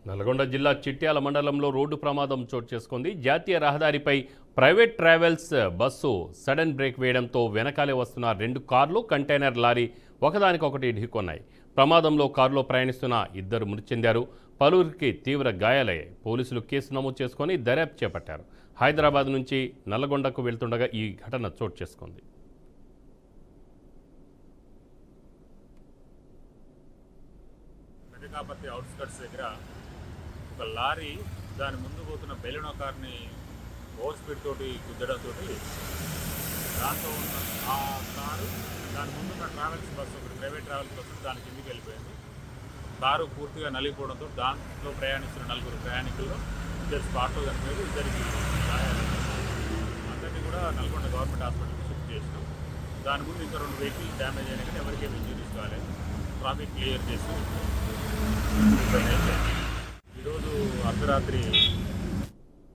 నల్గొండ జిల్లా చిట్యాల మండలంలో రోడ్డు ప్రమాదం చోటు చేసుకుంది. జాతీయ రహదారిపై private travels bus sudden brake వేయడంతో వెనకాలే వస్తున్న 2 కార్లు, కంటైనర్ లారీ ఒకదానికొకటి ఢీకొన్నాయి. ప్రమాదంలో కారులో ప్రయాణిస్తున్న 2 మృతి చెందారు. పలువురికి తీవ్ర గాయాలయ్యాయి. పోలీసులు కేసు నమోదు చేసుకుని దర్యాప్తు చేపట్టారు. హైదరాబాద్ నుంచి నల్గొండకు వెళ్తుండగా ఈ ఘటన చోటు చేసుకుంది. మెటకాపర్తి అవుట్స్కట్స్ దగ్గర ఒక లారీ దాని ముందు పోతున్న బెలూనో కార్ని ఓవర్ స్పీడ్ తోటి గుద్దడంతో దాంతో ఉన్న ఆ కారు దాని ముందున్న ట్రావెల్స్ బస్సు, ఒకటి ప్రైవేట్ ట్రావెల్స్ బస్సు దాని కిందికి వెళ్ళిపోయింది. కారు పూర్తిగా నలిగిపోవడంతో దాంట్లో ప్రయాణిస్తున్న 4 ప్రయాణికుల్లో 2 స్పాట్లో చనిపోయారు, 2కి గాయాలు. అందరినీ కూడా నల్గొండ గవర్నమెంట్ హాస్పిటల్కి షిఫ్ట్ చేసినాం. దాని ముందు ఇంకా 2 వెహికల్స్ డ్యామేజ్ అయినా కానీ ఎవరికేమీ ఇంజరీస్ కాలేదు. ట్రాఫిక్ క్లియర్ చేసి ఈరోజు అర్ధరాత్రి